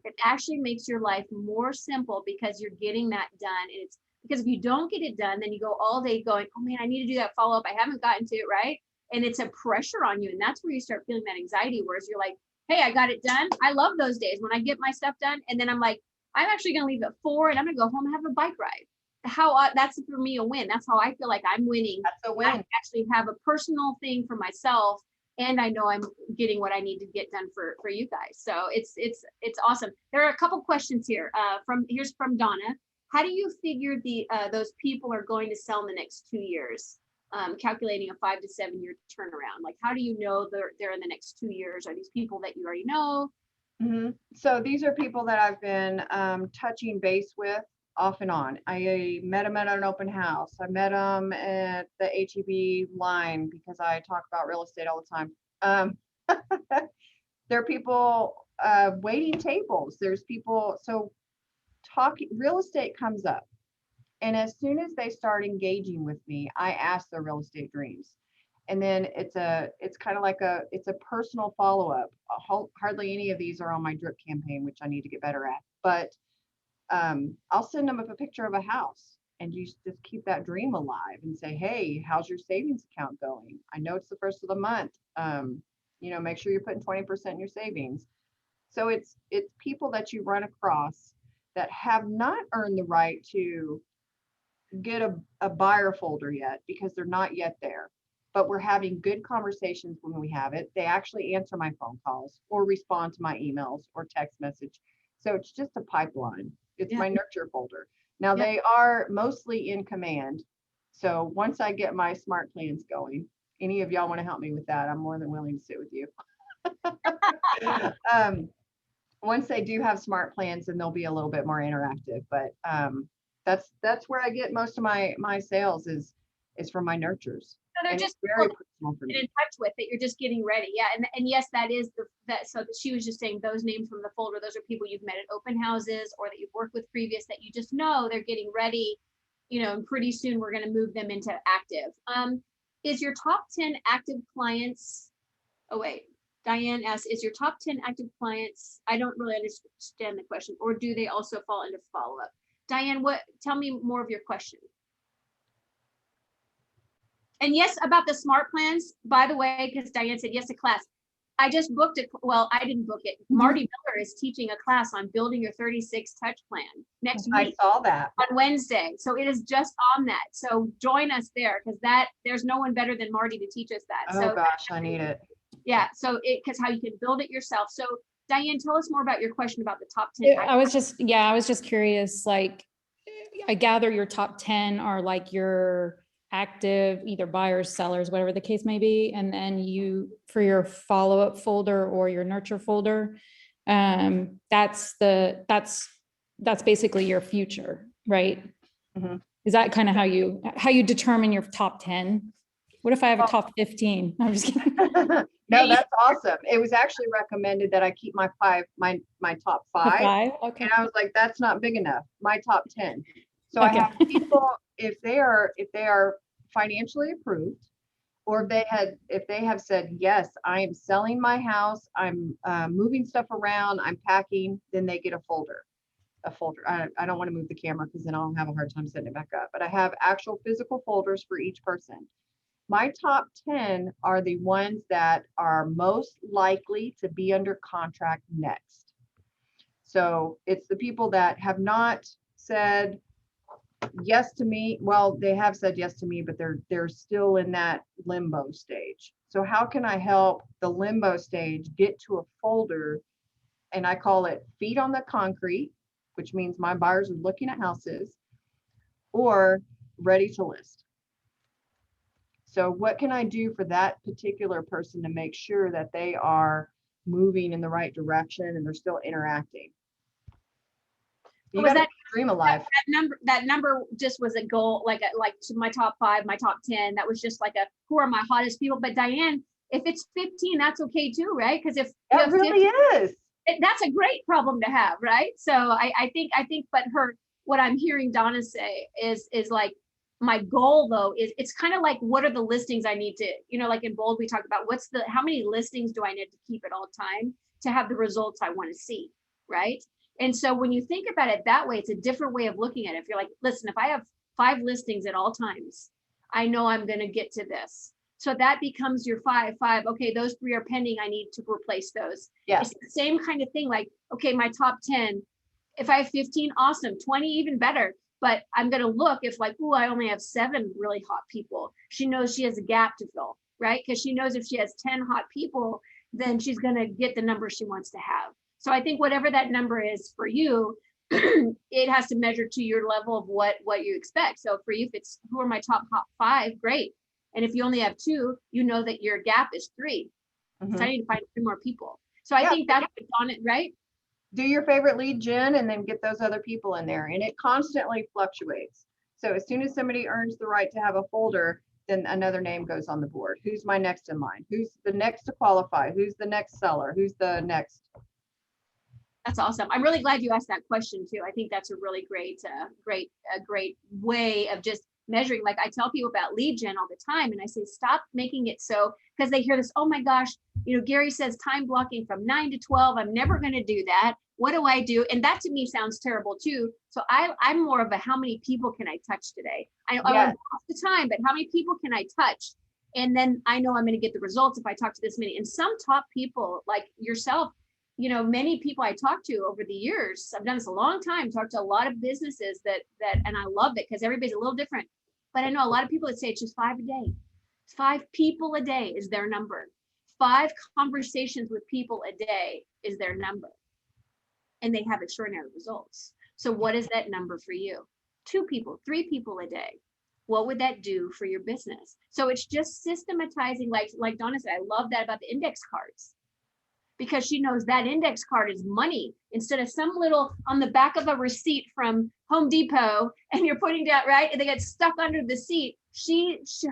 It actually makes your life more simple because you're getting that done. And it's because if you don't get it done, then you go all day going, oh man, I need to do that follow up. I haven't gotten to it, right? And it's a pressure on you. And that's where you start feeling that anxiety, whereas you're like, hey, I got it done. I love those days when I get my stuff done. And then I'm like, I'm actually going to leave at 4 and I'm going to go home and have a bike ride. That's for me a win. That's how I feel like I'm winning. That's a win. I actually have a personal thing for myself. And I know I'm getting what I need to get done for you guys. So it's awesome. There are a couple questions here. Here's from Donna. How do you figure those people are going to sell in the next 2 years? Calculating a 5 to 7 year turnaround. Like, how do you know they're in the next 2 years? Are these people that you already know? Mm-hmm. So these are people that I've been touching base with off and on. I met them at an open house. I met them at the HEB line because I talk about real estate all the time. There are people waiting tables. There's people, so talking, real estate comes up. And as soon as they start engaging with me, I ask their real estate dreams. And then it's kind of like it's a personal follow-up. Hardly any of these are on my drip campaign, which I need to get better at. But I'll send them a picture of a house and you just keep that dream alive and say, hey, how's your savings account going? I know it's the first of the month. Make sure you're putting 20% in your savings. So it's people that you run across that have not earned the right to get a buyer folder yet because they're not yet there. But we're having good conversations when we have it. They actually answer my phone calls or respond to my emails or text message. So it's just a pipeline. It's my nurture folder. Now they are mostly in command. So once I get my smart plans going, any of y'all want to help me with that, I'm more than willing to sit with you. Once they do have smart plans, then they'll be a little bit more interactive. But that's where I get most of my sales is from my nurtures. So they're just very personal for me. In touch with that you're just getting ready. Yeah. And yes, that is so she was just saying those names from the folder, those are people you've met at open houses or that you've worked with previous that you just know they're getting ready and pretty soon we're going to move them into active. Is your top 10 active clients, oh wait, Diane asks, is your top 10 active clients, I don't really understand the question, or do they also fall into follow-up? Diane, tell me more of your question. And yes, about the smart plans, by the way, because Diane said yes to class. I just booked it. Well, I didn't book it. Marty Miller is teaching a class on building your 36 touch plan next week. I saw that on Wednesday. So it is just on that. So join us there, because there's no one better than Marty to teach us that. Oh gosh, I need it. Yeah. So because how you can build it yourself. So Diane, tell us more about your question about the top 10. I was just curious, like, I gather your top 10 are like your active, either buyers, sellers, whatever the case may be. And then you, for your follow-up folder or your nurture folder, that's basically your future, right? Mm-hmm. Is that kind of how you determine your top 10? What if I have a top 15? I'm just kidding. No, that's awesome. It was actually recommended that I keep my top five. Okay. And I was like, that's not big enough. My top 10. So Okay. I have people, if they are financially approved, or if they have said, yes, I am selling my house, I'm moving stuff around, I'm packing, then they get a folder. I don't want to move the camera because then I'll have a hard time setting it back up. But I have actual physical folders for each person. My top 10 are the ones that are most likely to be under contract next. So it's the people that have not said yes to me. Well, they have said yes to me, but they're still in that limbo stage. So how can I help the limbo stage get to a folder? And I call it feet on the concrete, which means my buyers are looking at houses, or ready to list. So what can I do for that particular person to make sure that they are moving in the right direction and they're still interacting? You got to dream of life. That number just was a goal, like my top 5, my top 10. That was just like who are my hottest people. But Diane, if it's 15, that's okay too, right? Because if that really 15, is, that's a great problem to have, right? So I think, but what I'm hearing Donna say is like, my goal though is it's kind of like, what are the listings I need to, like in Bold we talked about how many listings do I need to keep at all time to have the results I want to see, right? And so when you think about it that way, it's a different way of looking at it. If you're like, listen, if I have 5 listings at all times, I know I'm going to get to this. So that becomes your 5. Okay, those 3 are pending. I need to replace those. Yeah. It's the same kind of thing. Like, okay, my top 10, if I have 15, awesome, 20, even better. But I'm going to look if like, oh, I only have 7 really hot people. She knows she has a gap to fill, right? Because she knows if she has 10 hot people, then she's going to get the number she wants to have. So I think whatever that number is for you, it has to measure to your level of what you expect. So for you, if it's who are my top 5, great. And if you only have 2, you know that your gap is 3. So I need to find 3 more people. So I think that's on it, right? Do your favorite lead gen and then get those other people in there. And it constantly fluctuates. So as soon as somebody earns the right to have a folder, then another name goes on the board. Who's my next in line? Who's the next to qualify? Who's the next seller? Who's the next? That's awesome. I'm really glad you asked that question too. I think that's a really great way of just measuring. Like I tell people about lead gen all the time, and I say, stop making it so, because they hear this, oh my gosh, Gary says time blocking from 9 to 12. I'm never going to do that. What do I do? And that to me sounds terrible too. So I'm more of a, how many people can I touch today? I want the time, but how many people can I touch? And then I know I'm going to get the results if I talk to this many. And some top people like yourself, many people I talked to over the years, I've done this a long time, talked to a lot of businesses that, and I love it because everybody's a little different, but I know a lot of people that say it's just 5 a day. 5 people a day is their number. 5 conversations with people a day is their number. And they have extraordinary results. So what is that number for you? 2 people, 3 people a day. What would that do for your business? So it's just systematizing, like Donna said, I love that about the index cards. Because she knows that index card is money instead of some little on the back of a receipt from Home Depot and you're putting that right and they get stuck under the seat.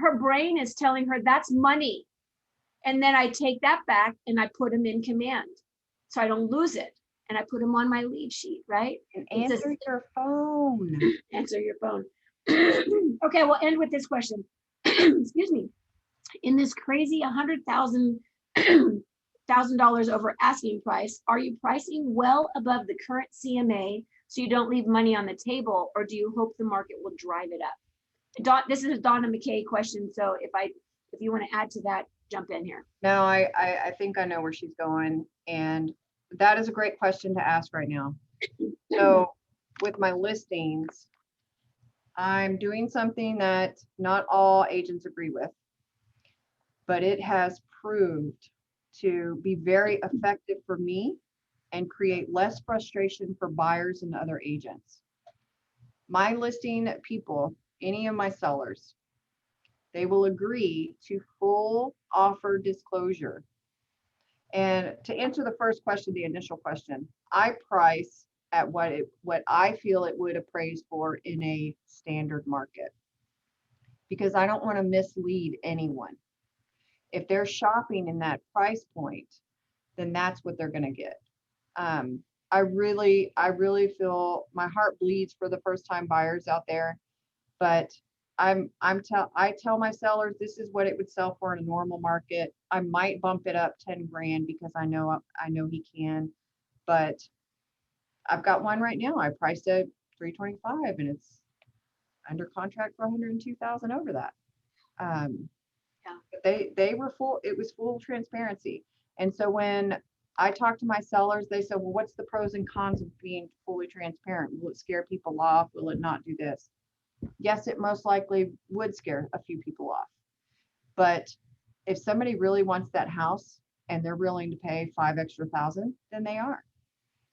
Her brain is telling her that's money. And then I take that back and I put them in command so I don't lose it. And I put them on my lead sheet, right? And answer your phone. Answer your phone. Okay, we'll end with this question. Excuse me. In this crazy $100,000 over asking price, are you pricing well above the current CMA so you don't leave money on the table, or do you hope the market will drive it up? This is a Donna McKay question, so if you want to add to that, jump in here. No, I think I know where she's going, and that is a great question to ask right now. So with my listings, I'm doing something that not all agents agree with, but it has proved to be very effective for me and create less frustration for buyers and other agents. My listing people, any of my sellers, they will agree to full offer disclosure. And to answer the first question, the initial question, I price at what I feel it would appraise for in a standard market, because I don't want to mislead anyone. If they're shopping in that price point, then that's what they're going to get. I really feel my heart bleeds for the first time buyers out there, but I tell my sellers this is what it would sell for in a normal market. I might bump it up 10 grand because I know he can, but I've got one right now. I priced at 325 and it's under contract for 102,000 over that. They were full. It was full transparency. And so when I talk to my sellers, they said, well, what's the pros and cons of being fully transparent? Will it scare people off? Will it not do this? Yes, it most likely would scare a few people off. But if somebody really wants that house and they're willing to pay $5,000 extra, then they are.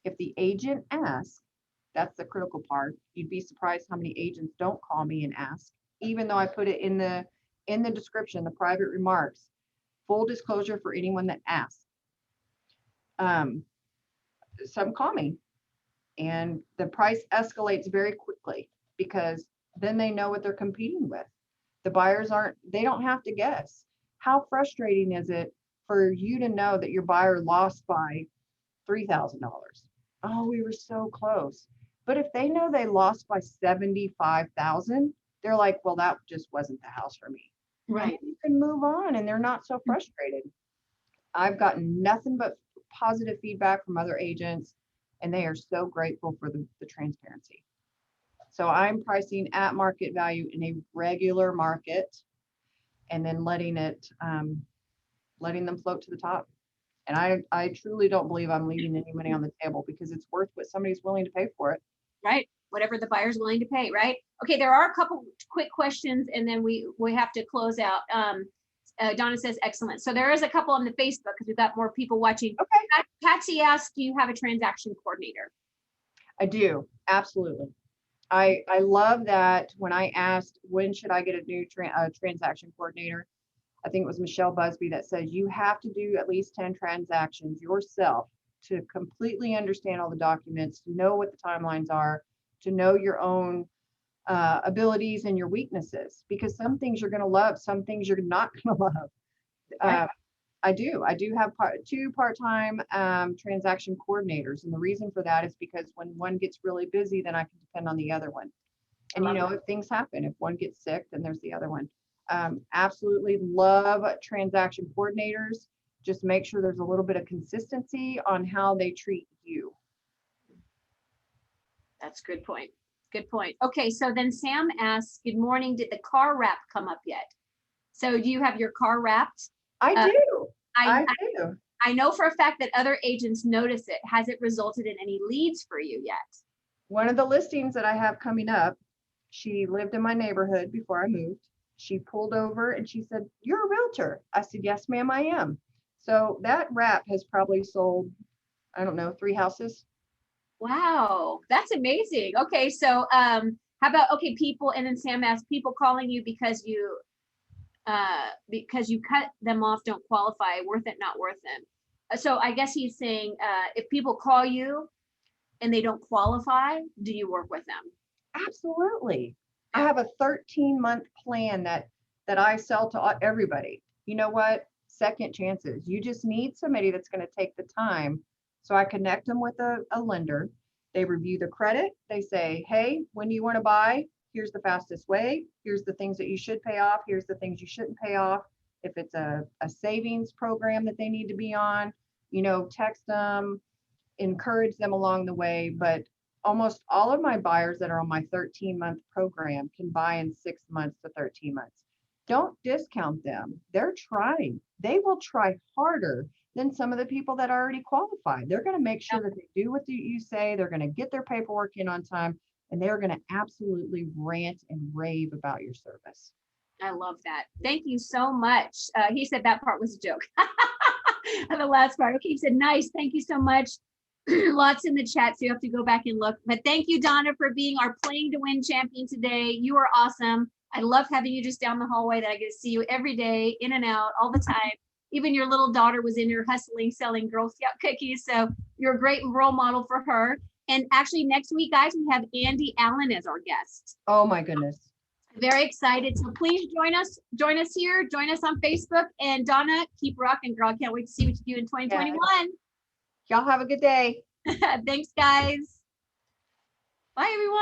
If the agent asks, that's the critical part. You'd be surprised how many agents don't call me and ask, even though I put it in the description, the private remarks, full disclosure for anyone that asks. Some call me and the price escalates very quickly because then they know what they're competing with. The buyers they don't have to guess. How frustrating is it for you to know that your buyer lost by $3,000? Oh, we were so close. But if they know they lost by 75,000, they're like, well, that just wasn't the house for me. Right. And you can move on and they're not so frustrated. I've gotten nothing but positive feedback from other agents and they are so grateful for the transparency. So I'm pricing at market value in a regular market and then letting them float to the top. And I truly don't believe I'm leaving any money on the table because it's worth what somebody's willing to pay for it. Right. Whatever the buyer's willing to pay. Right. Okay. There are a couple quick questions and then we have to close out. Donna says, excellent. So there is a couple on the Facebook because we've got more people watching. Okay. Patsy asked, do you have a transaction coordinator? I do. Absolutely. I love that when I asked, when should I get a new transaction coordinator? I think it was Michelle Busby that says you have to do at least 10 transactions yourself to completely understand all the documents, to know what the timelines are, to know your own abilities and your weaknesses, because some things you're going to love, some things you're not going to love. Right. I do have two part-time transaction coordinators. And the reason for that is because when one gets really busy, then I can depend on the other one. And if things happen, if one gets sick, then there's the other one. Absolutely love transaction coordinators. Just make sure there's a little bit of consistency on how they treat you. That's a good point. Good point. Okay, so then Sam asks, good morning, did the car wrap come up yet? So do you have your car wrapped? I do. I do. I know for a fact that other agents notice it. Has it resulted in any leads for you yet? One of the listings that I have coming up, she lived in my neighborhood before I moved. She pulled over and she said, "You're a realtor." I said, "Yes, ma'am, I am." So that wrap has probably sold, I don't know, 3 houses. Wow, that's amazing. Okay, so how about, people, and then Sam asked, people calling you because you cut them off, don't qualify, worth it, not worth them. So I guess he's saying, if people call you and they don't qualify, do you work with them? Absolutely. I have a 13-month plan that I sell to everybody. You know what? Second chances. You just need somebody that's going to take the time. So I connect them with a lender. They review the credit. They say, hey, when do you want to buy? here's the fastest way. Here's the things that you should pay off. Here's the things you shouldn't pay off. If it's a savings program that they need to be on, text them, encourage them along the way. But almost all of my buyers that are on my 13-month program can buy in 6 months to 13 months. Don't discount them. They're trying. They will try harder than some of the people that are already qualified. They're going to make sure that they do what you say. They're going to get their paperwork in on time, and they're going to absolutely rant and rave about your service. I love that. Thank you so much. He said that part was a joke. The last part. Okay, he said, nice. Thank you so much. Lots in the chat, so you have to go back and look. But thank you, Donna, for being our Playing to Win champion today. You are awesome. I love having you just down the hallway that I get to see you every day, in and out, all the time. Even your little daughter was in here hustling, selling Girl Scout cookies. So you're a great role model for her. And actually next week, guys, we have Andy Allen as our guest. Oh my goodness. Very excited. So please join us here, join us on Facebook. And Donna, keep rocking, girl. I can't wait to see what you do in 2021. Y'all have a good day. Thanks, guys. Bye, everyone.